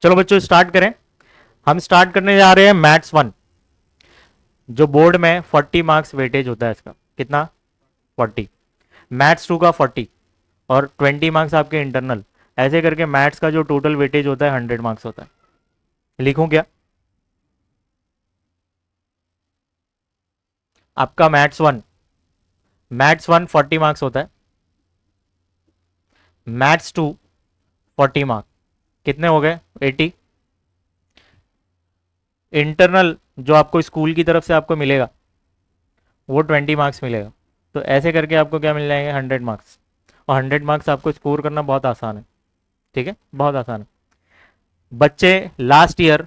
चलो बच्चों स्टार्ट करें। हम स्टार्ट करने जा रहे हैं मैथ्स 1, जो बोर्ड में 40 मार्क्स वेटेज होता है इसका। कितना? 40। मैथ्स 2 का 40 और 20 मार्क्स आपके इंटरनल। ऐसे करके मैथ्स का जो टोटल वेटेज होता है 100 मार्क्स होता है। लिखूं क्या? आपका मैथ्स वन 40 मार्क्स होता है, मैथ्स 2 40 मार्क्स। कितने हो गए? 80। इंटरनल जो आपको स्कूल की तरफ से आपको मिलेगा वो 20 मार्क्स मिलेगा। तो ऐसे करके आपको क्या मिल जाएंगे? 100 मार्क्स। और 100 मार्क्स आपको स्कोर करना बहुत आसान है। ठीक है, बहुत आसान है। बच्चे लास्ट ईयर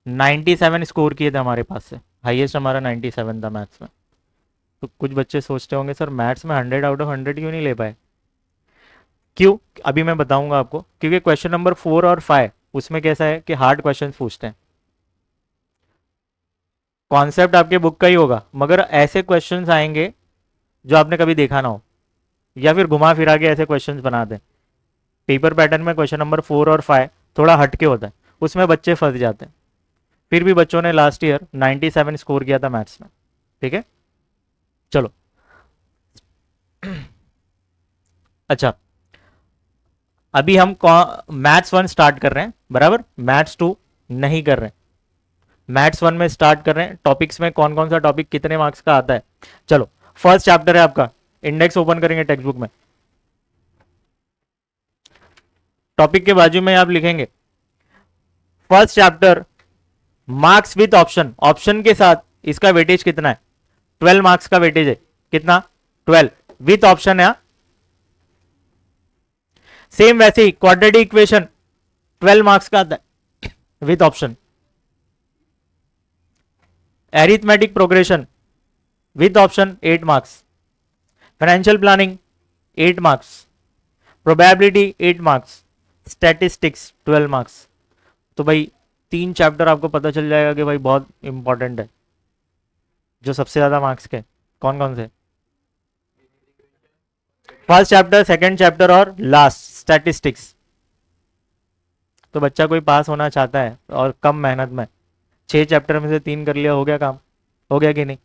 97 स्कोर किए थे हमारे पास से, हाईएस्ट हमारा 97 था मैथ्स में। तो कुछ बच्चे सोचते होंगे सर मैथ्स में 100 आउट ऑफ 100 क्यों नहीं ले पाए? क्यों? अभी मैं बताऊंगा आपको। क्योंकि क्वेश्चन नंबर 4 और 5 उसमें कैसा है कि हार्ड क्वेश्चन पूछते हैं। कॉन्सेप्ट आपके बुक का ही होगा, मगर ऐसे क्वेश्चंस आएंगे जो आपने कभी देखा ना हो, या फिर घुमा फिरा के ऐसे क्वेश्चंस बना दें। पेपर पैटर्न में क्वेश्चन नंबर 4 और 5 थोड़ा हटके होता है, उसमें बच्चे फंस जाते हैं। फिर भी बच्चों ने लास्ट ईयर 97 स्कोर किया था मैथ्स में। ठीक है, चलो। अच्छा, अभी हम मैथ्स 1 स्टार्ट कर रहे हैं, बराबर। मैथ्स 2 नहीं कर रहे हैं, मैथ्स 1 में स्टार्ट कर रहे हैं। टॉपिक्स में कौन कौन सा टॉपिक कितने मार्क्स का आता है? चलो, फर्स्ट चैप्टर है आपका। इंडेक्स ओपन करेंगे टेक्स्ट बुक में। टॉपिक के बाजू में आप लिखेंगे first chapter marks with option. Option के साथ इसका वेटेज कितना है? 12 मार्क्स का वेटेज है। कितना? 12 विथ ऑप्शन है। सेम वैसे ही क्वाड्रेटिक इक्वेशन 12 मार्क्स का आता है with option. Arithmetic progression with option 8 marks. Financial planning 8 marks. Probability 8 marks. Statistics 12 marks. तो भाई 3 चैप्टर आपको पता चल जाएगा कि भाई बहुत इंपॉर्टेंट है। जो सबसे ज्यादा मार्क्स के कौन कौन से? फर्स्ट चैप्टर, सेकंड चैप्टर और लास्ट स्टैटिस्टिक्स। तो बच्चा कोई पास होना चाहता है और कम मेहनत में 6 चैप्टर में से 3 कर लिया, हो गया काम। हो गया कि नहीं?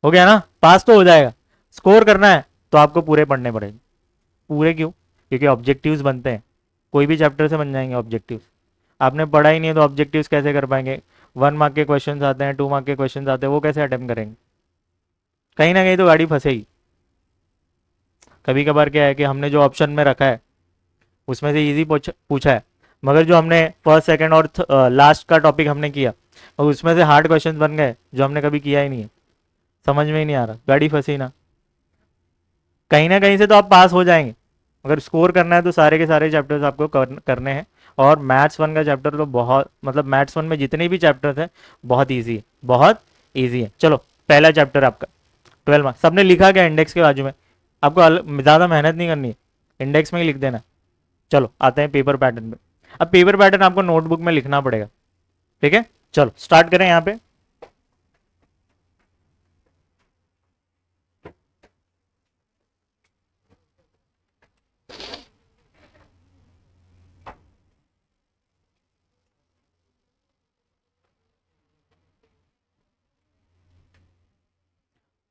हो गया ना? पास तो हो जाएगा। स्कोर करना है तो आपको पूरे पढ़ने पड़ेंगे। पूरे क्यों? क्योंकि ऑब्जेक्टिव्स बनते हैं, कोई भी चैप्टर से बन जाएंगे ऑब्जेक्टिव्स। आपने पढ़ा ही नहीं है तो ऑब्जेक्टिव्स कैसे कर पाएंगे? 1 मार्क के क्वेश्चन आते हैं, 2 मार्क के क्वेश्चन आते हैं, वो कैसे अटेम्प्ट करेंगे? कहीं ना कहीं तो गाड़ी फंसेगी। कभी कभार क्या है कि हमने जो ऑप्शन में रखा है उसमें से इजी पूछा है, मगर जो हमने फर्स्ट सेकंड और लास्ट का टॉपिक हमने किया और उसमें से हार्ड क्वेश्चंस बन गए जो हमने कभी किया ही नहीं है। समझ में ही नहीं आ रहा, गाड़ी फंसी ना। कहीं ना कहीं से तो आप पास हो जाएंगे। अगर स्कोर करना है तो सारे के सारे चैप्टर्स आपको करने हैं। और मैथ्स 1 का चैप्टर तो बहुत, मतलब मैथ्स 1 में जितने भी चैप्टर्स हैं बहुत ईजी है, बहुत ईजी है। चलो, पहला चैप्टर आपका 12 मार्क्स। सबने लिखा क्या इंडेक्स के बाजू में? आपको ज़्यादा मेहनत नहीं करनी है, इंडेक्स में ही लिख देना। चलो आते हैं पेपर पैटर्न पे। अब पेपर पैटर्न आपको नोटबुक में लिखना पड़ेगा। ठीक है, चलो स्टार्ट करें यहाँ पे।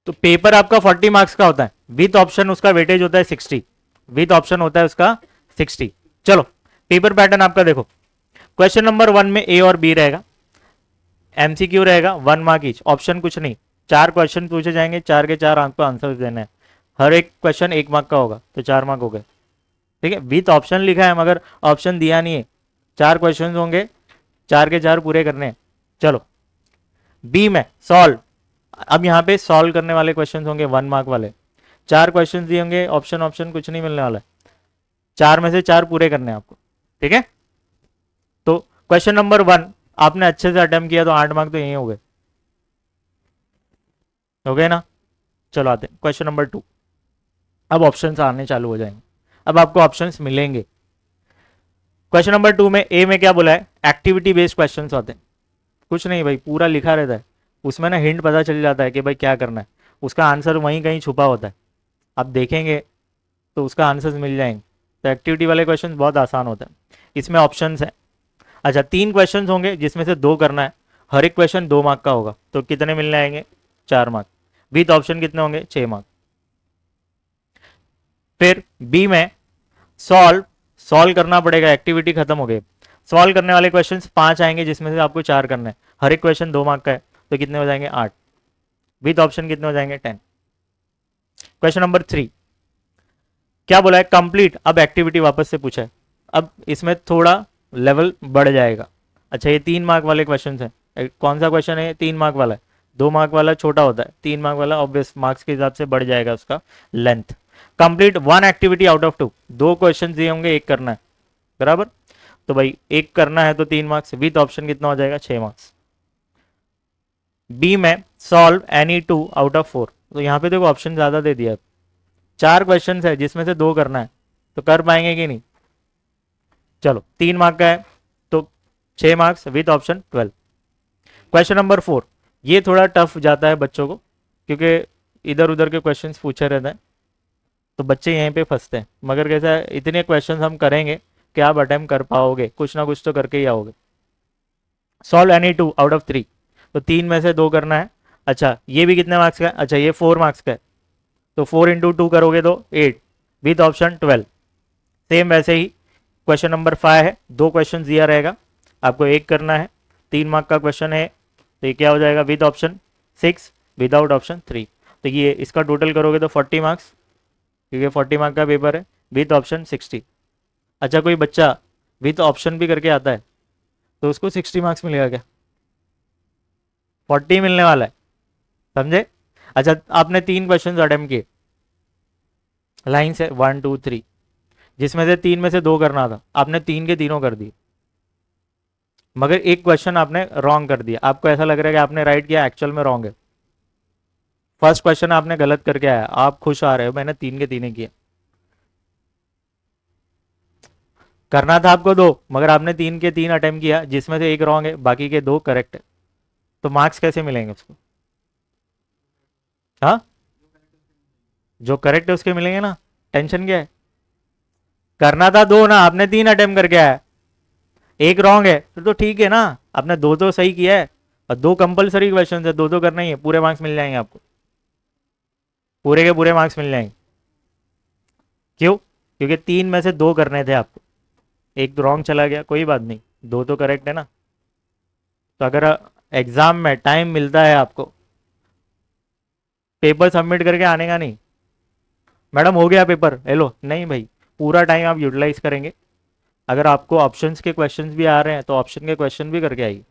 तो पेपर आपका 40 मार्क्स का होता है, विथ ऑप्शन उसका वेटेज होता है 60। विथ ऑप्शन होता है उसका 60। चलो, पेपर पैटर्न आपका देखो। क्वेश्चन नंबर 1 में ए और बी रहेगा, एमसीक्यू रहेगा, 1 मार्क ईच। ऑप्शन कुछ नहीं, 4 क्वेश्चन पूछे जाएंगे, 4 के 4 आपको आंसर देना है। हर एक क्वेश्चन 1 मार्क का होगा, तो 4 मार्क हो गए। ठीक है, विथ ऑप्शन लिखा है मगर ऑप्शन दिया नहीं है। 4 क्वेश्चन होंगे, 4 के 4 पूरे करने हैं। चलो, बी में सॉल्व। अब यहाँ पे सॉल्व करने वाले क्वेश्चन होंगे 1 मार्क वाले। 4 क्वेश्चन दिए होंगे, ऑप्शन ऑप्शन कुछ नहीं मिलने वाला है। 4 में से 4 पूरे करने हैं आपको। ठीक है, तो क्वेश्चन नंबर 1 आपने अच्छे से अटेम्प्ट किया तो 8 मार्क तो यही हो गए। हो गए ना? चलो आते हैं क्वेश्चन नंबर 2। अब ऑप्शन आने चालू हो जाएंगे, अब आपको ऑप्शन मिलेंगे। क्वेश्चन नंबर 2 में ए में क्या बोला है? एक्टिविटी बेस्ड क्वेश्चन होते हैं। कुछ नहीं भाई, पूरा लिखा रहता है उसमें ना, हिंट पता चल जाता है कि भाई क्या करना है। उसका आंसर वहीं कहीं छुपा होता है, आप देखेंगे तो उसका आंसर मिल जाएंगे। तो एक्टिविटी वाले क्वेश्चन बहुत आसान होता है। इसमें ऑप्शंस है। अच्छा 3 क्वेश्चन होंगे जिसमें से 2 करना है, हर एक क्वेश्चन 2 मार्क का होगा, तो कितने मिलने आएंगे? 4 मार्क। विथ ऑप्शन कितने होंगे? 6 मार्क। फिर बी में सॉल्व, सॉल्व करना पड़ेगा, एक्टिविटी खत्म हो गई। सॉल्व करने वाले क्वेश्चंस 5 आएंगे जिसमें से आपको 4 करना है, हर एक क्वेश्चन 2 मार्क का है, तो कितने हो जाएंगे? 8। विथ ऑप्शन कितने हो जाएंगे? 10। क्वेश्चन नंबर 3 क्या बोला है? कंप्लीट। अब एक्टिविटी वापस से पूछा है, अब इसमें थोड़ा लेवल बढ़ जाएगा। अच्छा ये 3 मार्क वाले क्वेश्चन है, कौन सा क्वेश्चन है ये? 3 मार्क वाला है। 2 मार्क वाला छोटा होता है, 3 मार्क वाला ऑब्वियस मार्क्स के हिसाब से बढ़ जाएगा उसका length. Complete 1 activity out of 2, 2 question दिए होंगे, एक करना है, बराबर। तो भाई एक करना है तो 3 मार्क्स, विथ ऑप्शन कितना हो जाएगा? 6 मार्क्स। बी में सॉल्व एनी 2 आउट ऑफ 4, तो यहाँ पे देखो ऑप्शन ज्यादा दे दिया, 4 क्वेश्चन है जिसमें से 2 करना है, तो कर पाएंगे कि नहीं? चलो 3 मार्क का है तो 6 marks, with option 12। Question number 4 ये थोड़ा टफ जाता है बच्चों को, क्योंकि इधर उधर के क्वेश्चंस पूछे रहते हैं, तो बच्चे यहीं पे फंसते हैं। मगर कैसा है, इतने क्वेश्चंस हम करेंगे कि आप अटेम्प्ट कर पाओगे, कुछ ना कुछ तो करके ही आओगे। सॉल्व एनी 2 आउट ऑफ 3, तो 3 में से 2 करना है। अच्छा ये भी कितने मार्क्स का है? अच्छा ये 4 मार्क्स का है, तो 4 × 2 करोगे तो 8, विथ ऑप्शन 12। सेम वैसे ही क्वेश्चन नंबर 5 है, 2 क्वेश्चन दिया रहेगा, आपको एक करना है, 3 मार्क का क्वेश्चन है, तो ये क्या हो जाएगा? With option 6, without option 3। तो ये इसका टोटल करोगे तो 40 मार्क्स, क्योंकि 40 मार्क का पेपर है, विथ ऑप्शन 60। अच्छा कोई बच्चा विथ ऑप्शन भी करके आता है तो उसको 60 मार्क्स मिलेगा क्या? 40 मिलने वाला है, समझे? अच्छा आपने 3 क्वेश्चन अटेम्प्ट किए, लाइन से 1 2 3, जिसमें से 3 में से 2 करना था, आपने 3 के तीनों कर दिए, मगर एक क्वेश्चन आपने रॉन्ग कर दिया, आपको ऐसा लग रहा है कि आपने राइट किया, एक्चुअल में रॉन्ग है। फर्स्ट क्वेश्चन आपने गलत करके आया, आप खुश आ रहे हो मैंने 3 के 3 किए, करना था आपको 2, मगर आपने 3 के 3 अटेम्प्ट किया, जिसमें से एक रॉन्ग है, बाकी के 2 करेक्ट है, तो मार्क्स कैसे मिलेंगे उसको? हाँ जो करेक्ट है उसके मिलेंगे ना, टेंशन क्या है? करना था 2 ना, आपने 3 अटेम्प्ट करके आया, एक रॉन्ग है तो ठीक है ना, आपने 2 तो सही किया है, और 2 कंपलसरी क्वेश्चन है, 2 करना ही है, पूरे मार्क्स मिल जाएंगे आपको, पूरे के पूरे मार्क्स मिल जाएंगे। क्यों? क्योंकि 3 में से 2 करने थे आपको, एक तो रॉन्ग चला गया, कोई बात नहीं, 2 तो करेक्ट है ना। तो अगर एग्जाम में टाइम मिलता है आपको, पेपर सबमिट करके आने का नहीं, मैडम हो गया पेपर हेलो, नहीं भाई, पूरा टाइम आप यूटिलाइज करेंगे। अगर आपको ऑप्शंस के क्वेश्चंस भी आ रहे हैं तो ऑप्शन के क्वेश्चन भी करके आइए।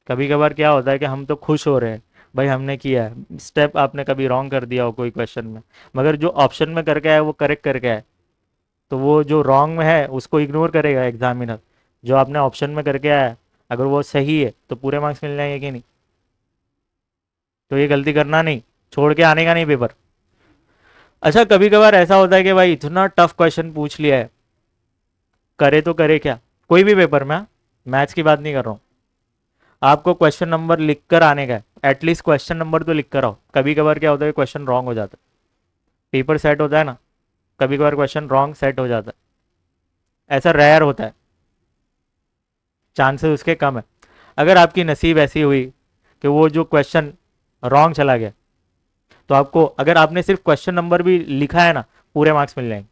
कभी कभार क्या होता है कि हम तो खुश हो रहे हैं, भाई हमने किया है, स्टेप आपने कभी रॉन्ग कर दिया हो कोई क्वेश्चन में, मगर जो ऑप्शन में करके आया वो करेक्ट करके आया, तो वो जो रॉन्ग में है उसको इग्नोर करेगा एग्जामिनर, जो आपने ऑप्शन में करके आया अगर वो सही है तो पूरे मार्क्स मिल जाएंगे कि नहीं? तो ये गलती करना नहीं, छोड़ के आने का नहीं पेपर। अच्छा कभी कभार ऐसा होता है कि भाई इतना टफ क्वेश्चन पूछ लिया है, करे तो करे क्या? कोई भी पेपर में, मैथ्स की बात नहीं कर रहा हूँ, आपको क्वेश्चन नंबर लिख कर आने का है, एटलीस्ट क्वेश्चन नंबर तो लिख कर आओ। कभी कभार क्या होता है क्वेश्चन रॉन्ग हो जाता है, पेपर सेट होता है ना, कभी कभार क्वेश्चन रॉन्ग सेट हो जाता है, ऐसा रेयर होता है, चांसेस उसके कम है। अगर आपकी नसीब ऐसी हुई कि वो जो क्वेश्चन रॉन्ग चला गया, तो आपको, अगर आपने सिर्फ क्वेश्चन नंबर भी लिखा है ना, पूरे मार्क्स मिल जाएंगे।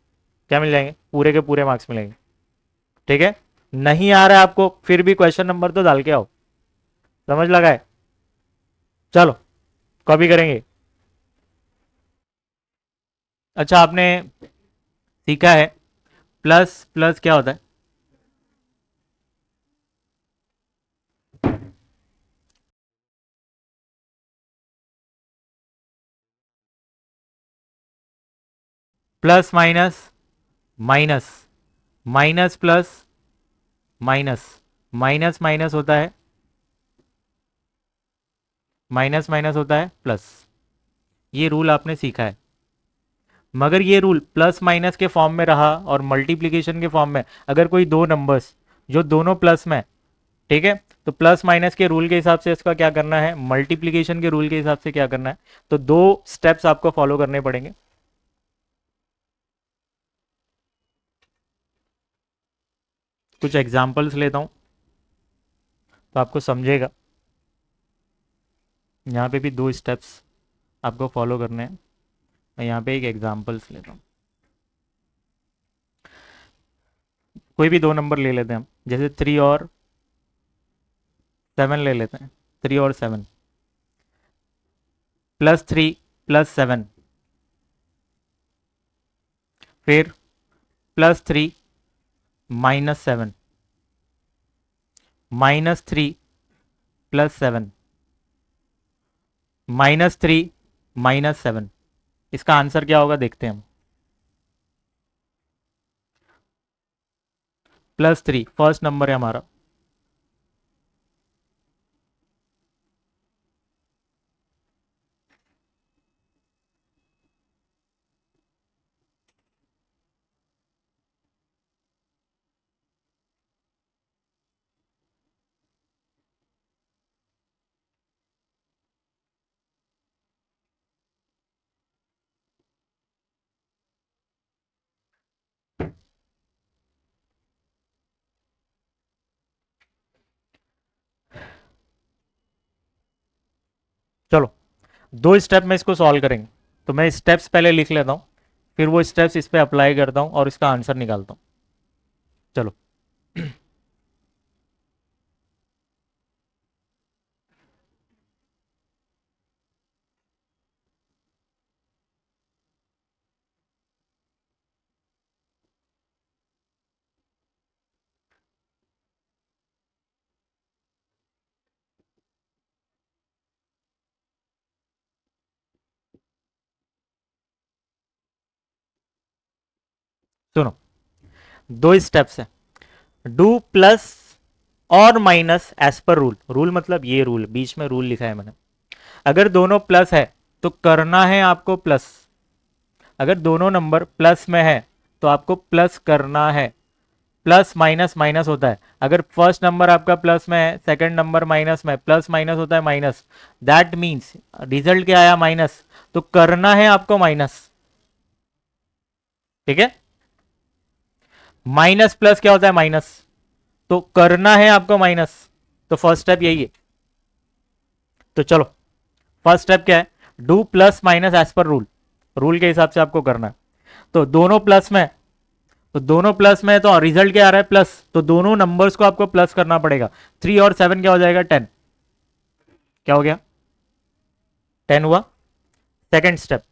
क्या मिल जाएंगे? पूरे के पूरे मार्क्स मिलेंगे। ठीक है, नहीं आ रहा है आपको, फिर भी क्वेश्चन नंबर तो डाल के आओ, समझ लगा है? चलो कॉपी करेंगे। अच्छा आपने सीखा है प्लस प्लस क्या होता है? Plus minus, minus, minus plus, minus, minus minus होता है, माइनस माइनस होता है प्लस, ये रूल आपने सीखा है। मगर ये रूल प्लस माइनस के फॉर्म में रहा और मल्टीप्लीकेशन के फॉर्म में, अगर कोई दो नंबर्स जो दोनों प्लस में, ठीक है, तो प्लस माइनस के रूल के हिसाब से इसका क्या करना है, मल्टीप्लीकेशन के रूल के हिसाब से क्या करना है, तो 2 स्टेप्स आपको फॉलो करने पड़ेंगे। कुछ एग्जांपल्स लेता हूँ तो आपको समझेगा। यहाँ पे भी 2 स्टेप्स आपको फॉलो करने हैं। मैं यहाँ पे एक एग्जांपल्स लेता हूँ। कोई भी 2 नंबर ले लेते हैं हम, जैसे 3 और 7 ले लेते हैं। 3 और 7, +3 +7, फिर +3 -7, -3 +7, -3 -7। इसका आंसर क्या होगा देखते हैं हम। +3 फर्स्ट नंबर है हमारा। चलो 2 स्टेप में इसको सॉल्व करेंगे। तो मैं स्टेप्स पहले लिख लेता हूँ, फिर वो स्टेप्स इस पे अप्लाई करता हूँ और इसका आंसर निकालता हूँ। चलो सुनो, 2 स्टेप्स है। डू प्लस और minus as per rule. Rule मतलब ये रूल, बीच में रूल लिखा है मैंने। अगर दोनों प्लस है तो करना है आपको प्लस। अगर दोनों नंबर प्लस में है तो आपको प्लस करना है। प्लस माइनस माइनस होता है। अगर फर्स्ट नंबर आपका प्लस में है, सेकंड नंबर माइनस में, प्लस माइनस होता है माइनस। दैट मीन्स रिजल्ट क्या आया, माइनस, तो करना है आपको माइनस। ठीक है, माइनस प्लस क्या होता है, माइनस, तो करना है आपको माइनस। तो फर्स्ट स्टेप यही है। तो चलो फर्स्ट स्टेप क्या है, do plus minus as per rule. Rule के हिसाब से आपको करना है। तो दोनों प्लस में, तो दोनों प्लस में है तो रिजल्ट क्या आ रहा है, प्लस, तो दोनों नंबर्स को आपको प्लस करना पड़ेगा। 3 और 7 क्या हो जाएगा, 10। क्या हो गया, 10 हुआ। Second step,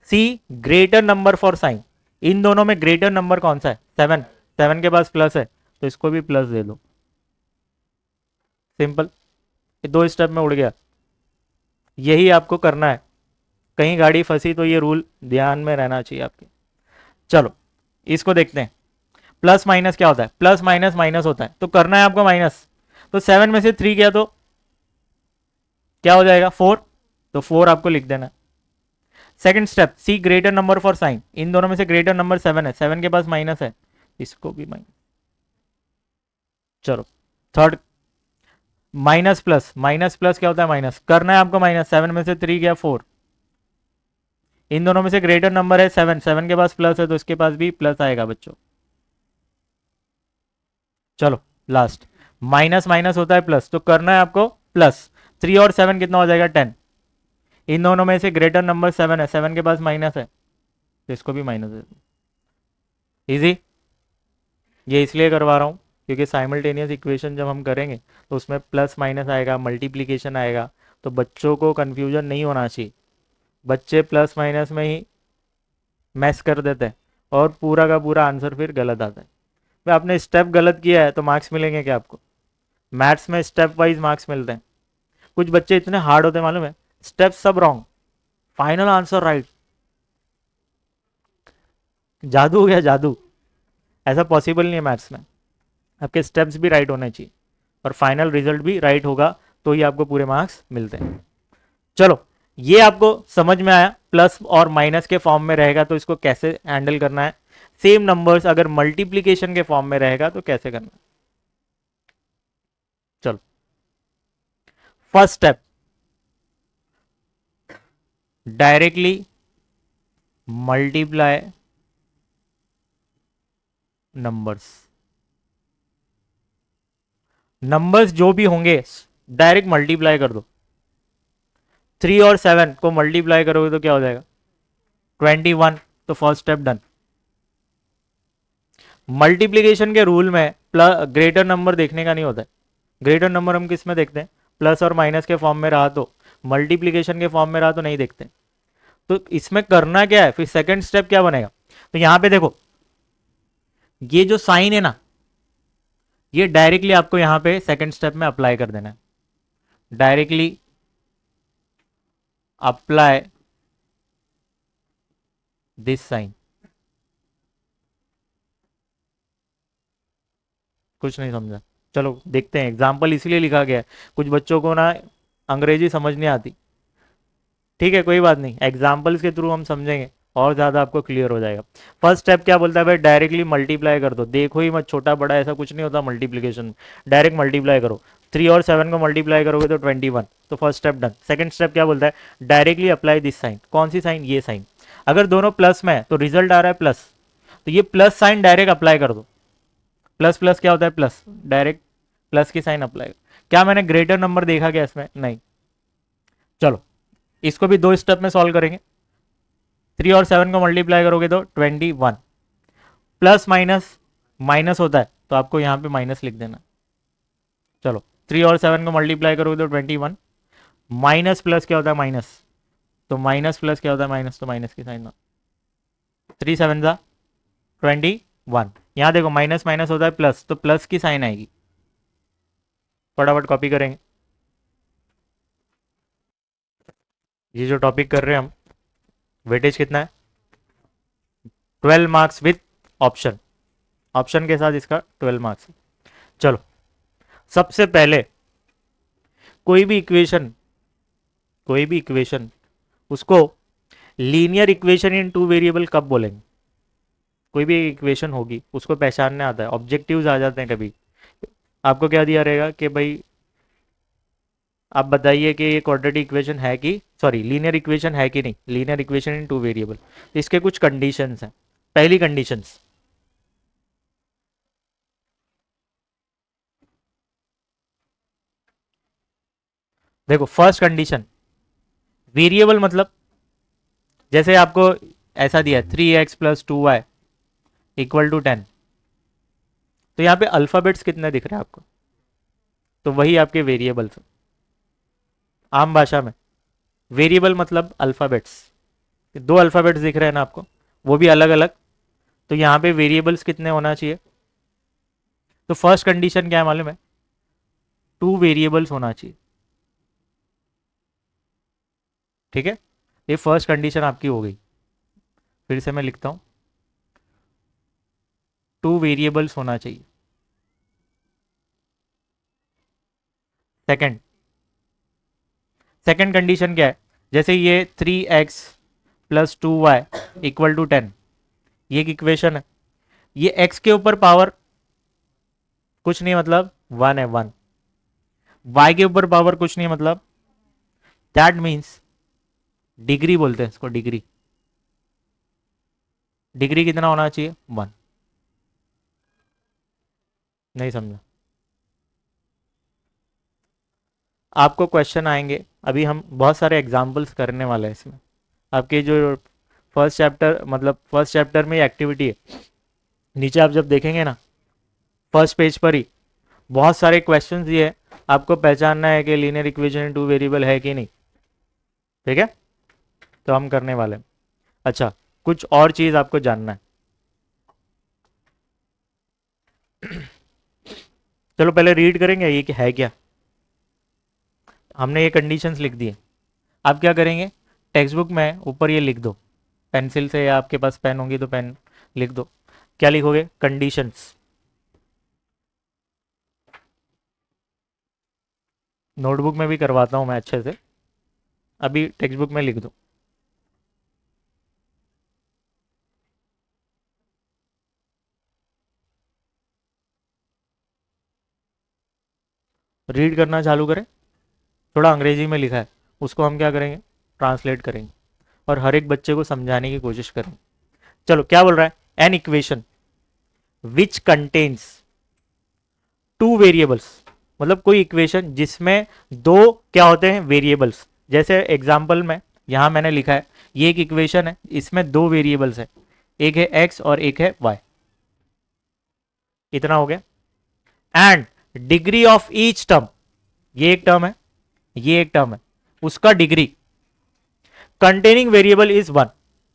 see greater number for sign. इन दोनों में ग्रेटर नंबर कौन सा है, 7। 7 के पास प्लस है तो इसको भी प्लस दे दो। सिंपल, ये 2 स्टेप में उड़ गया। यही आपको करना है। कहीं गाड़ी फंसी तो ये रूल ध्यान में रहना चाहिए आपके। चलो इसको देखते हैं। प्लस माइनस क्या होता है, प्लस माइनस माइनस होता है, तो करना है आपको माइनस। तो 7 में से 3 गया तो क्या हो जाएगा, 4। तो 4 आपको लिख देना। Second step, see greater number for sign. इन दोनों में से ग्रेटर नंबर 7 है, 7 के पास माइनस है, इसको भी माइनस। चलो third, minus plus. Minus plus क्या होता है, माइनस, करना है आपको माइनस। 7 में से 3 गया 4। इन दोनों में से ग्रेटर नंबर है 7, 7 के पास प्लस है तो इसके पास भी प्लस आएगा बच्चों। चलो लास्ट, माइनस माइनस होता है प्लस, तो करना है आपको प्लस। 3 और 7 कितना हो जाएगा, 10। इन दोनों में से ग्रेटर नंबर 7 है, 7 के पास माइनस है तो इसको भी माइनस है। इजी, ये इसलिए करवा रहा हूँ क्योंकि साइमल्टेनियस इक्वेशन जब हम करेंगे तो उसमें प्लस माइनस आएगा, मल्टीप्लीकेशन आएगा, तो बच्चों को कंफ्यूजन नहीं होना चाहिए। बच्चे प्लस माइनस में ही मैस कर देते हैं और पूरा का पूरा आंसर फिर गलत आता है। भाई आपने स्टेप गलत किया है तो मार्क्स मिलेंगे क्या आपको। मैथ्स में स्टेप वाइज मार्क्स मिलते हैं। कुछ बच्चे इतने हार्ड होते हैं मालूम है, स्टेप सब रॉन्ग, फाइनल आंसर राइट। जादू हो गया जादू। ऐसा पॉसिबल नहीं है मैथ्स में। आपके स्टेप्स भी राइट होने चाहिए और फाइनल रिजल्ट भी राइट होगा तो ही आपको पूरे मार्क्स मिलते हैं। चलो ये आपको समझ में आया, प्लस और माइनस के फॉर्म में रहेगा तो इसको कैसे हैंडल करना है। सेम नंबर्स अगर मल्टीप्लीकेशन के फॉर्म में रहेगा तो कैसे करना है। चलो first step, directly multiply numbers. Numbers जो भी होंगे डायरेक्ट मल्टीप्लाई कर दो। 3 और 7 को मल्टीप्लाई करोगे तो क्या हो जाएगा? 21। तो फर्स्ट स्टेप डन। मल्टीप्लीकेशन के रूल में ग्रेटर नंबर देखने का नहीं होता है। ग्रेटर नंबर हम किस में देखते हैं? प्लस और माइनस के फॉर्म में रहा तो, मल्टीप्लीकेशन के फॉर्म में रहा तो नहीं देखते। तो इसमें करना क्या है फिर? सेकंड स्टेप क्या बनेगा? तो यहां पे देखो, ये जो साइन है ना, ये डायरेक्टली आपको यहां पे सेकंड स्टेप में अप्लाई कर देना है। Directly apply this sign. कुछ नहीं समझा? चलो देखते हैं। एग्जाम्पल इसलिए लिखा गया है, कुछ बच्चों को ना अंग्रेजी समझ नहीं आती। ठीक है, कोई बात नहीं, एग्जाम्पल्स के थ्रू हम समझेंगे और ज़्यादा आपको क्लियर हो जाएगा। फर्स्ट स्टेप क्या बोलता है भाई? डायरेक्टली मल्टीप्लाई कर दो। देखो ही मत, छोटा बड़ा ऐसा कुछ नहीं होता मल्टीप्लीकेशन, डायरेक्ट मल्टीप्लाई करो। 3 और 7 को मल्टीप्लाई करोगे तो 21। तो first step done. Second step क्या बोलता है? Directly apply this sign. कौन सी साइन? ये साइन। अगर दोनों प्लस में है तो रिजल्ट आ रहा है प्लस, तो ये प्लस साइन डायरेक्ट अप्लाई कर दो। प्लस प्लस क्या होता है? प्लस। डायरेक्ट प्लस की साइन अप्लाई। क्या मैंने ग्रेटर नंबर देखा क्या इसमें? नहीं। चलो इसको भी 2 स्टेप में सॉल्व करेंगे। 3 और 7 को मल्टीप्लाई करोगे तो 21। प्लस माइनस माइनस होता है तो आपको यहाँ पे माइनस लिख देना। चलो 3 और 7 को मल्टीप्लाई करोगे तो 21। माइनस प्लस क्या होता है? माइनस। तो माइनस प्लस क्या होता है? माइनस। तो माइनस की साइन। 3 7 जा 21। यहाँ देखो माइनस माइनस होता है प्लस, तो प्लस की साइन आएगी। फटाफट कॉपी करेंगे। ये जो टॉपिक कर रहे हैं हम, वेटेज कितना है? 12 मार्क्स विथ ऑप्शन। ऑप्शन के साथ इसका 12 मार्क्स। चलो सबसे पहले कोई भी इक्वेशन, कोई भी इक्वेशन, उसको लीनियर इक्वेशन इन 2 वेरिएबल कब बोलेंगे? कोई भी इक्वेशन होगी उसको पहचानने आता है, ऑब्जेक्टिव्स आ जाते हैं कभी। आपको क्या दिया रहेगा कि भाई आप बताइए कि ये क्वाड्रेटिक इक्वेशन है कि, सॉरी, लीनियर इक्वेशन है कि नहीं, लीनियर इक्वेशन इन 2 वेरिएबल। इसके कुछ कंडीशंस हैं। पहली कंडीशंस, देखो फर्स्ट कंडीशन, वेरिएबल मतलब जैसे आपको ऐसा दिया है 3x + 2y = 10, तो यहाँ पे अल्फाबेट्स कितने दिख रहे हैं आपको? तो वही आपके वेरिएबल्स। आम भाषा में वेरिएबल मतलब अल्फाबेट्स। 2 अल्फाबेट्स दिख रहे हैं ना आपको, वो भी अलग अलग। तो यहाँ पे वेरिएबल्स कितने होना चाहिए? तो फर्स्ट कंडीशन क्या है मालूम है? 2 वेरिएबल्स होना चाहिए। ठीक है, ये फर्स्ट कंडीशन आपकी हो गई। फिर से मैं लिखता हूं, 2 वेरिएबल्स होना चाहिए। सेकंड, सेकंड कंडीशन क्या है? जैसे ये 3x + 2y = 10, ये एक इक्वेशन है। ये x के ऊपर पावर कुछ नहीं मतलब 1 है, 1। y के ऊपर पावर कुछ नहीं मतलब, दैट मीन्स डिग्री बोलते हैं इसको, डिग्री। डिग्री कितना होना चाहिए? 1। नहीं समझा? आपको क्वेश्चन आएंगे, अभी हम बहुत सारे एग्जाम्पल्स करने वाले हैं इसमें। आपके जो फर्स्ट चैप्टर, मतलब फर्स्ट चैप्टर में एक्टिविटी है, नीचे आप जब देखेंगे ना फर्स्ट पेज पर ही बहुत सारे क्वेश्चन दिए हैं, आपको पहचानना है कि लीनियर इक्वेशन इन 2 वेरिएबल है कि नहीं। ठीक है, तो हम करने वाले हैं। अच्छा, कुछ और चीज़ आपको जानना है। चलो पहले रीड करेंगे ये कि है क्या। हमने ये कंडीशंस लिख दिए। आप क्या करेंगे? टेक्स्ट बुक में ऊपर ये लिख दो, पेंसिल से, या आपके पास पेन होगी तो पेन लिख दो। क्या लिखोगे? कंडीशंस। नोटबुक में भी करवाता हूँ मैं अच्छे से, अभी टेक्स्ट बुक में लिख दो। रीड करना चालू करें। थोड़ा अंग्रेजी में लिखा है, उसको हम क्या करेंगे? ट्रांसलेट करेंगे और हर एक बच्चे को समझाने की कोशिश करेंगे। चलो क्या बोल रहा है? An equation which contains 2 variables, मतलब कोई इक्वेशन जिसमें दो क्या होते हैं, वेरिएबल्स। जैसे एग्जांपल में यहां मैंने लिखा है, ये एक इक्वेशन है, इसमें दो वेरिएबल्स है, एक है x और एक है y। इतना हो गया। And degree of each term, ये एक टर्म है, ये एक टर्म है, उसका डिग्री कंटेनिंग वेरिएबल इज 1।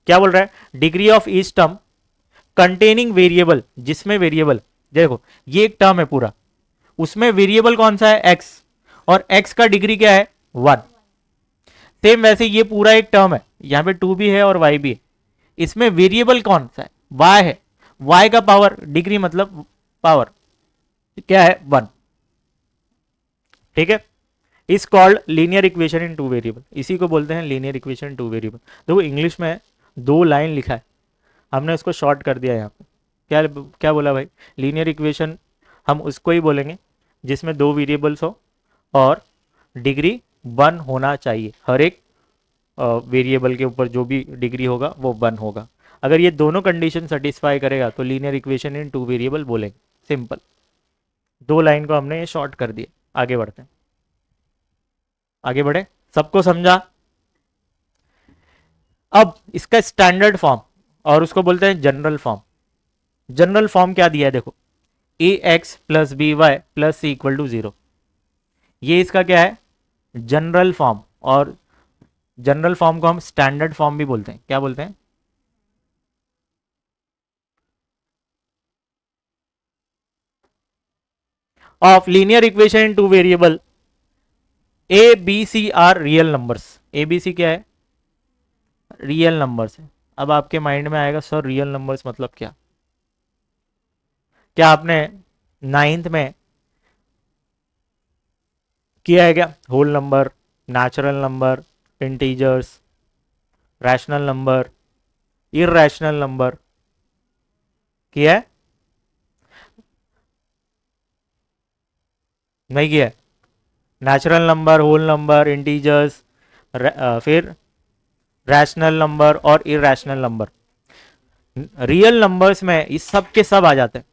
क्या बोल रहा है, degree of each term containing variable, जिसमें वेरिएबल, देखो ये एक टर्म है पूरा, उसमें वेरिएबल कौन सा है, x, और x का डिग्री क्या है, 1। सेम वैसे ये पूरा एक टर्म है, यहां पे 2 भी है और y भी है, इसमें वेरिएबल कौन सा है, y है, y का पावर, डिग्री मतलब पावर क्या है, 1। ठीक है, इस called linear equation in two variable, इसी को बोलते हैं linear equation in two variable. देखो इंग्लिश में 2 लाइन लिखा है, हमने उसको शॉर्ट कर दिया यहाँ पे। क्या क्या बोला भाई, लीनियर इक्वेशन हम उसको ही बोलेंगे जिसमें दो वेरिएबल्स हो और डिग्री 1 होना चाहिए, हर एक वेरिएबल के ऊपर जो भी डिग्री होगा वो 1 होगा। अगर ये दोनों कंडीशन सेटिस्फाई करेगा तो linear equation in two variable बोलेंगे, सिंपल। 2 लाइन को हमने ये शॉर्ट कर दिया। आगे बढ़ते हैं, आगे बढ़े, सबको समझा। अब इसका स्टैंडर्ड फॉर्म, और उसको बोलते हैं जनरल फॉर्म। जनरल फॉर्म क्या दिया है, देखो A X plus B Y plus C equal to 0, ये इसका क्या है, जनरल फॉर्म। और जनरल फॉर्म को हम स्टैंडर्ड फॉर्म भी बोलते हैं। क्या बोलते हैं, of linear equation in two variable A B C are real numbers. A B C क्या है, रियल नंबर्स है। अब आपके माइंड में आएगा सर रियल नंबर्स मतलब क्या, क्या आपने 9th में किया है क्या, whole number, natural number, integers, rational number, irrational number, किया है, नहीं किया है। Natural number, whole number, integers, फिर रैशनल नंबर और इररैशनल नंबर। रियल नंबर्स में इस सब के सब आ जाते हैं,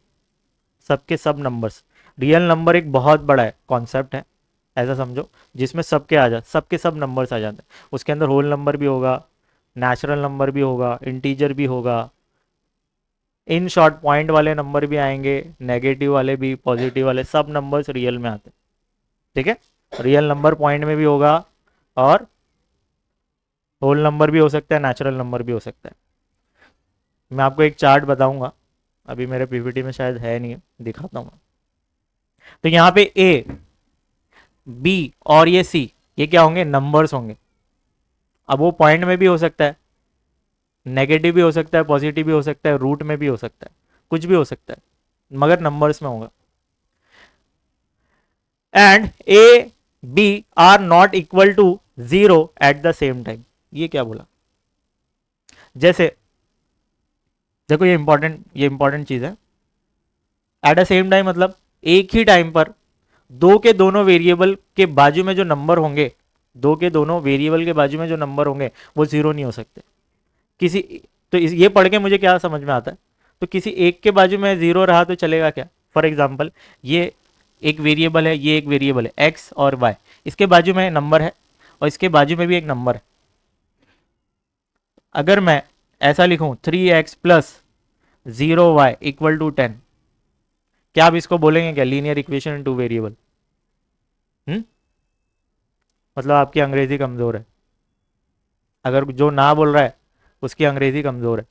सब के सब नंबर्स। रियल नंबर एक बहुत बड़ा है कॉन्सेप्ट है, ऐसा समझो, जिसमें सबके आ जाते, सबके सब नंबर्स आ जाते हैं। उसके अंदर होल नंबर भी होगा, नेचुरल नंबर भी होगा, इंटीजर भी होगा, इन शॉर्ट पॉइंट वाले नंबर भी आएंगे, नेगेटिव वाले भी, पॉजिटिव वाले, सब नंबर्स रियल में आते हैं। ठीक है, रियल नंबर पॉइंट में भी होगा और होल नंबर भी हो सकता है, नेचुरल नंबर भी हो सकता है। मैं आपको एक चार्ट बताऊंगा, अभी मेरे पीपीटी में शायद है नहीं, दिखाता हूँ। तो यहाँ पे ए बी और ये सी, ये क्या होंगे, नंबर्स होंगे। अब वो पॉइंट में भी हो सकता है, नेगेटिव भी हो सकता है, पॉजिटिव भी हो सकता है, रूट में भी हो सकता है, कुछ भी हो सकता है, मगर नंबर्स में होगा। And A B are not equal to 0 at the same time. ये क्या बोला, जैसे देखो ये इंपॉर्टेंट चीज है। एट द सेम टाइम मतलब एक ही टाइम पर दो के दोनों वेरिएबल के बाजू में जो नंबर होंगे, दो के दोनों वेरिएबल के बाजू में जो नंबर होंगे वो 0 नहीं हो सकते। किसी, तो ये पढ़ के मुझे क्या समझ में आता है, तो किसी एक के बाजू में 0 रहा तो चलेगा क्या। फॉर एग्जाम्पल ये एक वेरिएबल है, ये एक वेरिएबल है एक्स और वाई, इसके बाजू में नंबर है और इसके बाजू में भी एक नंबर है। अगर मैं ऐसा लिखूं 3x plus 0y equal to 10, क्या आप इसको बोलेंगे क्या, linear equation in two variable. मतलब आपकी अंग्रेजी कमजोर है, अगर जो ना बोल रहा है उसकी अंग्रेजी कमजोर है।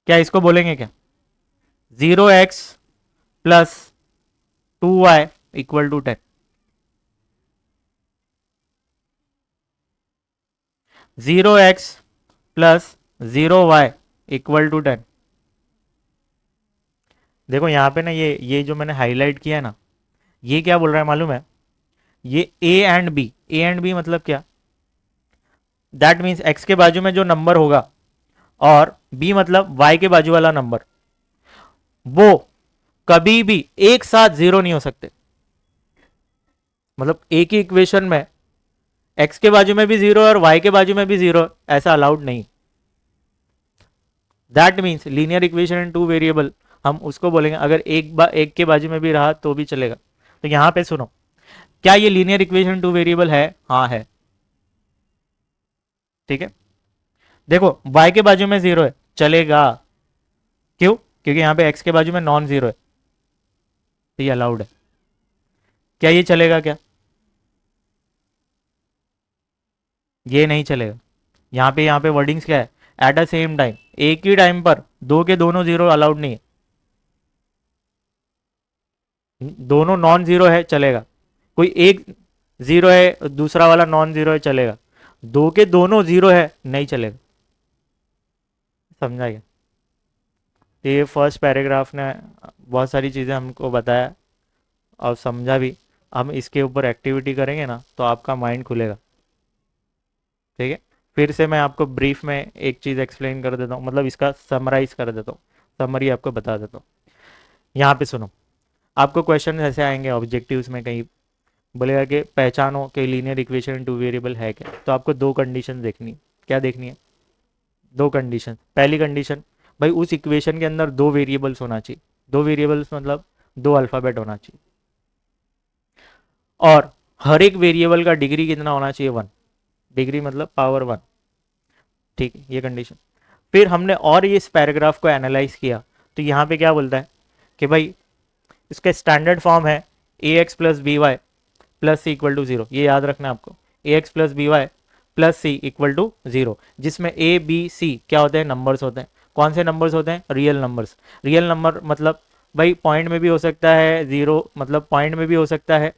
क्या इसको बोलेंगे क्या, 0x plus 2y equal to 10, 0x plus 0y equal to 10। देखो यहाँ पे ना ये जो मैंने हाईलाइट किया है ना, ये क्या बोल रहा है मालूम है, ये ए एंड बी मतलब क्या, दैट मीन्स एक्स के बाजू में जो नंबर होगा और बी मतलब वाई के बाजू वाला नंबर, वो कभी भी एक साथ 0 नहीं हो सकते। मतलब एक ही इक्वेशन में एक्स के बाजू में भी 0 और वाई के बाजू में भी 0, ऐसा अलाउड नहीं। That means linear equation in two variable हम उसको बोलेंगे। अगर एक के बाजू में भी रहा तो भी चलेगा। तो यहाँ पे सुनो, क्या ये लीनियर इक्वेशन टू वेरिएबल है? हाँ है। ठीक है, देखो y के बाजू में 0 है, चलेगा। क्यों? क्योंकि यहाँ पे x के बाजू में नॉन जीरो है, तो ये अलाउड है। क्या ये चलेगा क्या? ये नहीं चलेगा। यहाँ पे वर्डिंग्स क्या है? एट द सेम टाइम, एक ही टाइम पर दो के दोनों जीरो अलाउड नहीं है। दोनों नॉन जीरो है चलेगा, कोई एक जीरो है दूसरा वाला नॉन जीरो है चलेगा, दो के दोनों जीरो है नहीं चलेगा। समझा गया? तो ये फर्स्ट पैराग्राफ ने बहुत सारी चीज़ें हमको बताया और समझा भी। हम इसके ऊपर एक्टिविटी करेंगे ना तो आपका माइंड खुलेगा। ठीक है, फिर से मैं आपको ब्रीफ में एक चीज़ एक्सप्लेन कर देता हूँ, मतलब इसका समराइज कर देता हूँ, समरी आपको बता देता हूँ। यहाँ पे सुनो, आपको क्वेश्चन ऐसे आएंगे ऑब्जेक्टिव्स में, कहीं बोलेगा कि पहचानो कि लीनियर इक्वेशन टू वेरिएबल है क्या। तो आपको दो कंडीशन देखनी है। क्या देखनी है? दो कंडीशन। पहली कंडीशन, भाई उस इक्वेशन के अंदर दो वेरिएबल्स होना चाहिए। दो वेरिएबल्स मतलब दो अल्फ़ाबेट होना चाहिए, और हर एक वेरिएबल का डिग्री कितना होना चाहिए? 1। डिग्री मतलब पावर 1। ठीक है, ये कंडीशन। फिर हमने और ये इस पैराग्राफ को एनालाइज किया, तो यहाँ पे क्या बोलता है कि भाई इसका स्टैंडर्ड फॉर्म है A X plus B Y plus C equal to zero. ये याद रखना है आपको, A X plus B Y plus C equal to zero, जिसमें ए बी सी क्या होते हैं? नंबर्स होते हैं। कौन से नंबर्स होते हैं? Real numbers. रियल नंबर मतलब भाई पॉइंट में भी हो सकता है, जीरो मतलब पॉइंट में भी हो सकता है,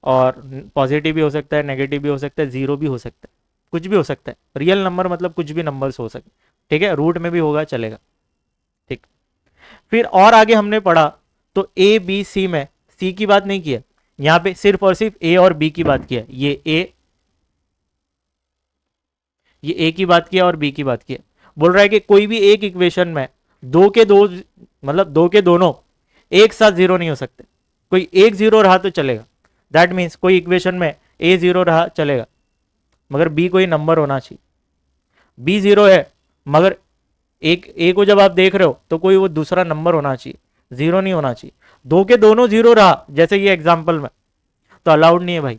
और पॉजिटिव भी हो सकता है, नेगेटिव भी हो सकता है, जीरो भी हो सकता है, कुछ भी हो सकता है। रियल नंबर मतलब कुछ भी नंबर्स हो सकते। ठीक है, रूट में भी होगा चलेगा। ठीक, फिर और आगे हमने पढ़ा तो ए बी सी में सी की बात नहीं किया, यहाँ पे सिर्फ और सिर्फ ए और बी की बात किया। ये ए की बात किया और बी की बात किया। बोल रहा है कि कोई भी एक इक्वेशन में दो के दो मतलब दो के दोनों एक साथ जीरो नहीं हो सकते। कोई एक जीरो रहा तो चलेगा, दैट मीन्स कोई इक्वेशन में ए जीरो रहा चलेगा, मगर बी कोई नंबर होना चाहिए। बी जीरो है मगर एक ए को जब आप देख रहे हो तो कोई वो दूसरा नंबर होना चाहिए, जीरो नहीं होना चाहिए। दो के दोनों जीरो रहा जैसे ये एग्जाम्पल में, तो अलाउड नहीं है भाई।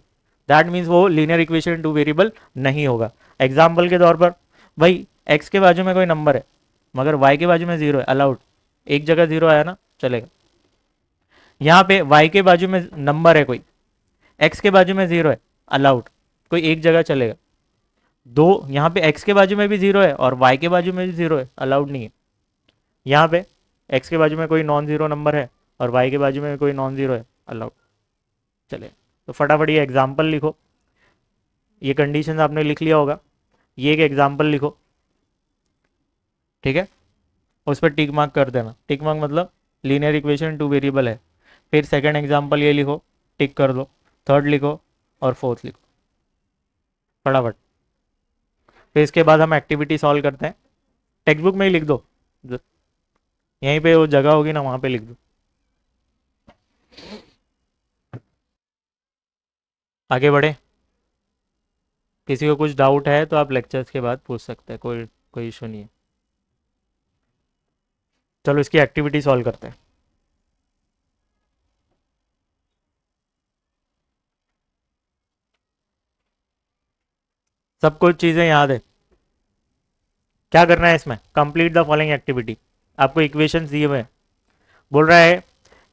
दैट मीन्स वो लीनियर इक्वेशन टू वेरिएबल नहीं होगा। एग्जाम्पल के तौर पर भाई एक्स के बाजू में कोई नंबर है मगर वाई के बाजू में जीरो है, अलाउड। एक जगह जीरो आया ना, चलेगा। यहाँ पे वाई के बाजू में नंबर है कोई, एक्स के बाजू में जीरो है, अलाउड। कोई एक जगह चलेगा। दो यहाँ पे एक्स के बाजू में भी जीरो है और वाई के बाजू में भी जीरो है, अलाउड नहीं है। यहाँ पे एक्स के बाजू में कोई नॉन जीरो नंबर है और वाई के बाजू में कोई नॉन जीरो है, अलाउड। चले, तो फटाफट ये एग्जाम्पल लिखो। ये कंडीशन आपने लिख लिया होगा, ये एक एग्जाम्पल लिखो। ठीक है, उस पर टिक मार्क कर देना। टिक मार्क मतलब लीनियर इक्वेशन टू वेरिएबल है। फिर सेकंड एग्जाम्पल ये लिखो, टिक कर दो। थर्ड लिखो और फोर्थ लिखो फटाफट। फिर इसके बाद हम एक्टिविटी सॉल्व करते हैं। टेक्स्ट बुक में ही लिख दो, यहीं पे वो जगह होगी ना, वहां पे लिख दो। आगे बढ़े। किसी को कुछ डाउट है तो आप लेक्चर्स के बाद पूछ सकते हैं, कोई कोई इशू नहीं है। चलो इसकी एक्टिविटी सॉल्व करते हैं। सब कुछ चीज़ें याद है। क्या करना है इसमें? Complete the following activity. आपको इक्वेशन दिए हुए हैं। बोल रहा है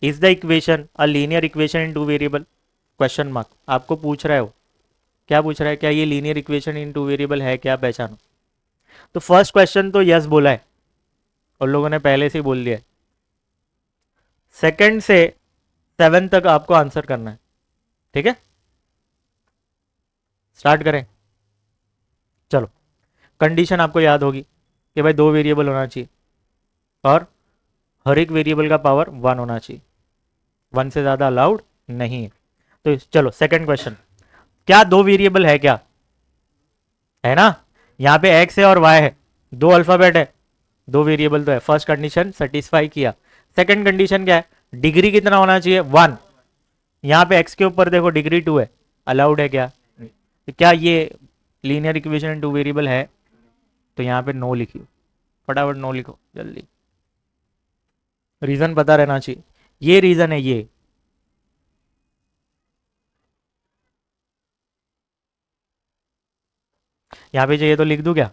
is the equation a linear equation in two variable? Question mark. आपको पूछ रहा है वो, क्या पूछ रहा है? क्या ये linear equation in two variable है क्या, पहचानो। तो फर्स्ट क्वेश्चन तो यस बोला है और लोगों ने पहले से ही बोल दिया है। सेकंड से 7 तक आपको आंसर करना है। ठीक है, स्टार्ट करें। चलो, कंडीशन आपको याद होगी कि भाई दो वेरिएबल होना चाहिए और हर एक वेरिएबल का पावर 1 होना चाहिए, 1 से ज़्यादा अलाउड नहीं है। तो चलो सेकंड क्वेश्चन, क्या दो वेरिएबल है क्या? है ना, यहाँ पे एक्स है और वाई है, दो अल्फाबेट है, दो वेरिएबल तो है। फर्स्ट कंडीशन सेटिस्फाई किया। सेकंड कंडीशन क्या है? डिग्री कितना होना चाहिए? 1। यहाँ पे एक्स के ऊपर देखो डिग्री 2 है, अलाउड है क्या? तो क्या ये लीनियर इक्वेशन टू वेरिएबल है? तो यहाँ पे नो लिखियो, फटाफट नो लिखो जल्दी। रीजन पता रहना चाहिए, ये रीजन है ये। यहां पे चाहिए तो लिख दूं क्या?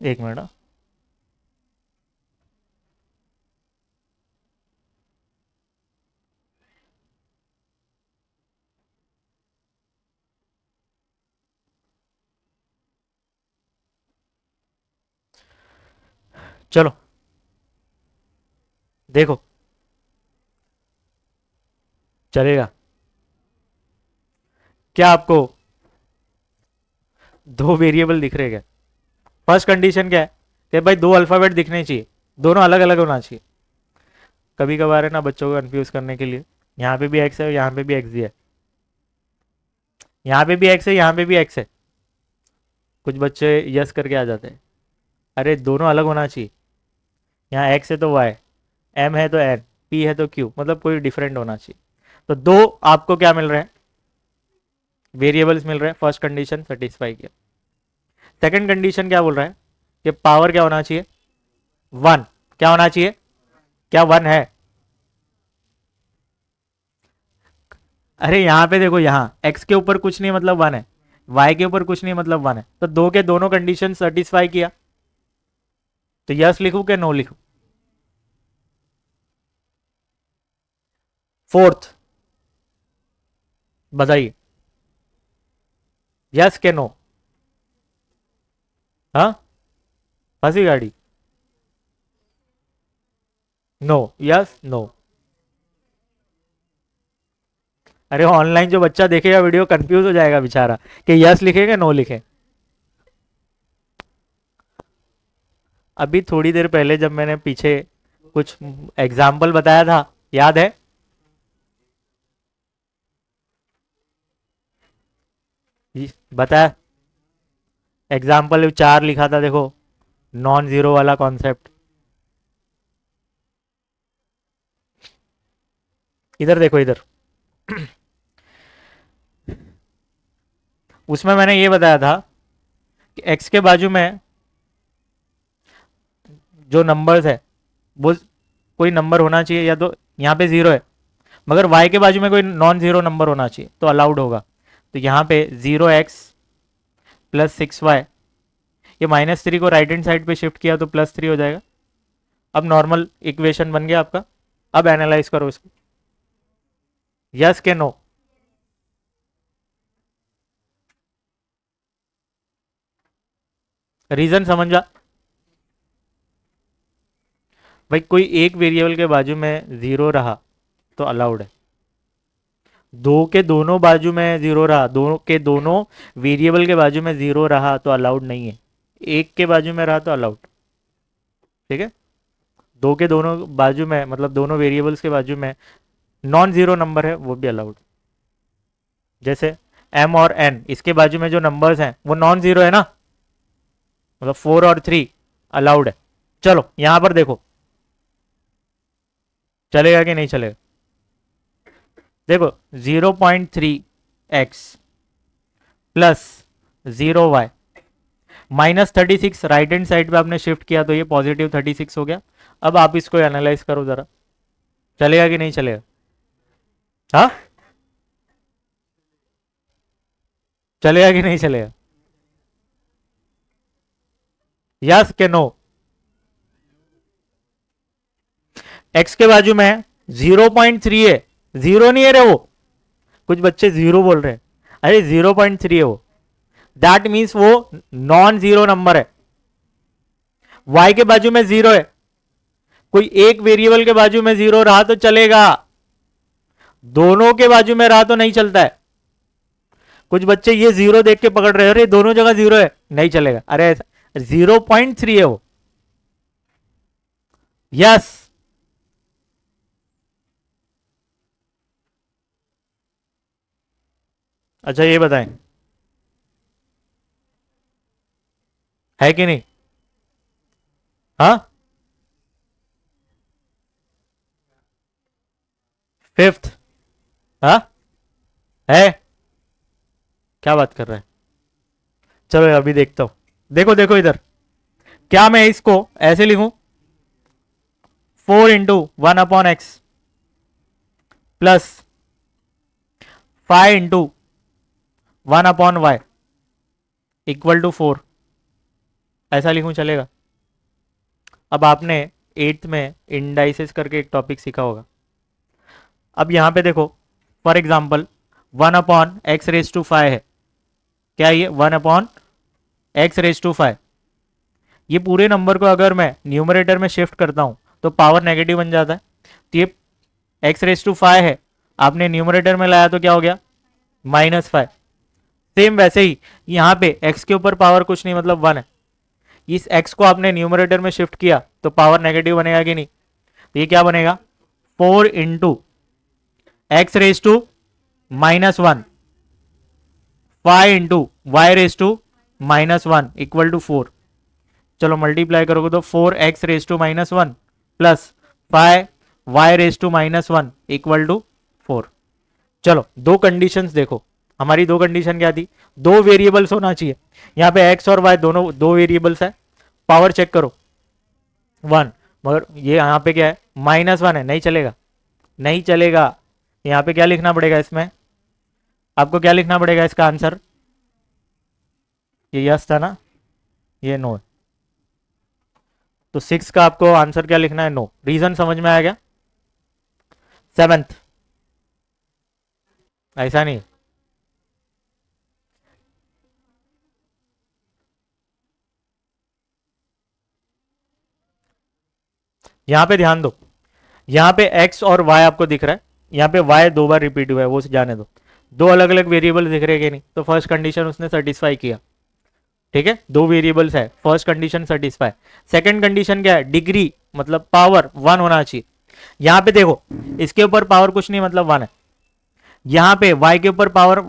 एक मिनट हाँ। चलो देखो, चलेगा क्या आपको? दो वेरिएबल दिख रहे क्या? फर्स्ट कंडीशन क्या है कि भाई दो अल्फाबेट दिखने चाहिए, दोनों अलग अलग होना चाहिए। कभी कभार है ना बच्चों को कंफ्यूज करने के लिए, यहाँ पे भी एक्स है, यहाँ पे भी एक्स है, यहाँ पे भी एक्स है, यहाँ पे भी एक्स है। कुछ बच्चे यस करके आ जाते हैं। अरे दोनों अलग होना चाहिए। यहाँ एक्स है तो वाई, एम है तो एन, पी है तो क्यू, मतलब कोई डिफरेंट होना चाहिए। तो दो आपको क्या मिल रहे हैं? वेरिएबल्स मिल रहे हैं। फर्स्ट कंडीशन सेटिस्फाई किया। सेकंड कंडीशन क्या बोल रहा है कि पावर क्या होना चाहिए? वन। क्या होना चाहिए? क्या वन है? अरे यहाँ पे देखो, यहाँ एक्स के ऊपर कुछ नहीं मतलब वन है, वाई के ऊपर कुछ नहीं मतलब वन है, तो दो के दोनों कंडीशन सेटिस्फाई किया। तो यस लिखूं कि नो लिखूं? फोर्थ बताइए, यस के नो? हाँ, फंसी गाड़ी। No, yes no. अरे ऑनलाइन जो बच्चा देखेगा वीडियो कंफ्यूज हो जाएगा बेचारा कि यस लिखे कि नो लिखे। अभी थोड़ी देर पहले जब मैंने पीछे कुछ एग्जाम्पल बताया था, याद है? बताया, एग्जाम्पल चार लिखा था देखो, नॉन जीरो वाला कॉन्सेप्ट। इधर देखो इधर, उसमें मैंने ये बताया था कि एक्स के बाजू में जो नंबर्स है वो कोई नंबर होना चाहिए, या तो यहाँ पे जीरो है, मगर वाई के बाजू में कोई नॉन जीरो नंबर होना चाहिए तो अलाउड होगा। तो यहाँ पे 0x+6y, ये -3 को राइट हैंड साइड पे शिफ्ट किया तो +3 हो जाएगा। अब नॉर्मल इक्वेशन बन गया आपका। अब एनालाइज करो इसको, यस के नो? रीजन समझा? भाई कोई एक वेरिएबल के बाजू में जीरो रहा तो अलाउड है, दो के दोनों बाजू में जीरो रहा, दोनों के दोनों वेरिएबल के बाजू में जीरो रहा तो अलाउड नहीं है। एक के बाजू में रहा तो अलाउड। ठीक है, दो के दोनों बाजू में मतलब दोनों वेरिएबल्स के बाजू में नॉन जीरो नंबर है वो भी अलाउड। जैसे m और n, इसके बाजू में जो नंबर्स हैं वो नॉन जीरो है ना, मतलब 4 और 3 अलाउड है। चलो यहां पर देखो, चलेगा कि नहीं चलेगा? देखो 0.3x plus 0y -36 right hand side पे आपने शिफ्ट किया तो ये +36 हो गया। अब आप इसको एनालाइज करो जरा, चलेगा कि नहीं चलेगा? हाँ, चलेगा कि नहीं चलेगा? यस के नो? एक्स के बाजू में 0.3 है, जीरो नहीं है रे वो। कुछ बच्चे जीरो बोल रहे हैं, अरे 0.3 है वो, दैट मीन्स वो नॉन जीरो नंबर है। वाई के बाजू में जीरो है, कोई एक वेरिएबल के बाजू में जीरो रहा तो चलेगा, दोनों के बाजू में रहा तो नहीं चलता है। कुछ बच्चे ये जीरो देख के पकड़ रहे हैं, अरे दोनों जगह जीरो है, नहीं चलेगा। अरे 0.3 है वो, यस। अच्छा ये बताएं, है कि नहीं? हाँ, फिफ्थ। हाँ है, क्या बात कर रहा है। चलो अभी देखता हूं। देखो देखो इधर, क्या मैं इसको ऐसे लिखूं, 4 × 1/x plus 5 × 1/y equal to 4, ऐसा लिखूं चलेगा। अब आपने एट्थ में इंडाइसिस करके एक टॉपिक सीखा होगा। अब यहां पे देखो, फॉर एग्जाम्पल 1/x⁵ है। क्या ये 1/x⁵? ये पूरे नंबर को अगर मैं न्यूमरेटर में शिफ्ट करता हूं तो पावर नेगेटिव बन जाता है। तो ये x⁵ है, आपने न्यूमरेटर में लाया तो क्या हो गया, -5। सेम वैसे ही यहां पे x के ऊपर पावर कुछ नहीं, मतलब 1 है। इस x को आपने न्यूमरेटर में शिफ्ट किया तो पावर नेगेटिव बनेगा कि नहीं। तो ये क्या बनेगा, 4 × x⁻⁻1 5 × y⁻⁻1 इक्वल टू 4। चलो मल्टीप्लाई करोगे तो 4x⁻⁻1 plus 5y⁻⁻1 equal to 4। चलो दो कंडीशंस देखो, हमारी दो कंडीशन क्या थी, दो वेरिएबल्स होना चाहिए। यहाँ पे x और y दोनों दो वेरिएबल्स है। पावर चेक करो 1, मगर ये यहाँ पे क्या है, -1 है, नहीं चलेगा, नहीं चलेगा। यहाँ पे क्या लिखना पड़ेगा, इसमें आपको क्या लिखना पड़ेगा, इसका आंसर, ये यस था ना, ये नो है। तो 6 का आपको आंसर क्या लिखना है, नो। रीजन समझ में आ गया। सेवेंथ, ऐसा नहीं, यहां पे ध्यान दो, यहां पे x और y आपको दिख रहा है, यहां पे y 2 बार रिपीट हुआ है, वो जाने दो। दो अलग अलग वेरिएबल दिख रहे हैं कि नहीं, तो फर्स्ट कंडीशन उसने सेटिस्फाई किया। ठीक है, दो वेरिएबल्स है, first condition satisfy. Second condition क्या है, डिग्री मतलब पावर 1 होना चाहिए। यहां पे देखो, इसके ऊपर पावर कुछ नहीं, मतलब 1 है। यहां पे y के ऊपर पावर,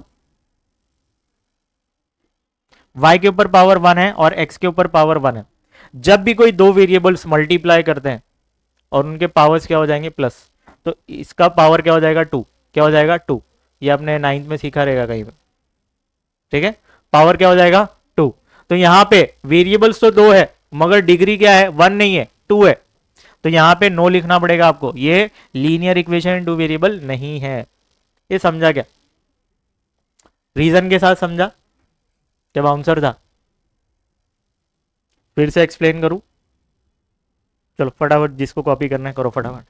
y के ऊपर पावर 1 है और x के ऊपर पावर 1 है। जब भी कोई दो वेरिएबल्स मल्टीप्लाई करते हैं और उनके पावर्स क्या हो जाएंगे, प्लस, तो इसका पावर क्या हो जाएगा, 2। क्या हो जाएगा, 2। ये आपने 9th में सीखा रहेगा कहीं पे। ठीक है, पावर क्या हो जाएगा, 2। तो यहां पे वेरिएबल्स तो दो है, मगर डिग्री क्या है, 1 नहीं है, 2 है। तो यहां पे नो लिखना पड़ेगा आपको, ये linear equation in two variable नहीं है। ये समझा क्या, रीजन के साथ समझा, क्या बाउंसर था, फिर से एक्सप्लेन करूं। चलो फटाफट, जिसको कॉपी करना है करो फटाफट।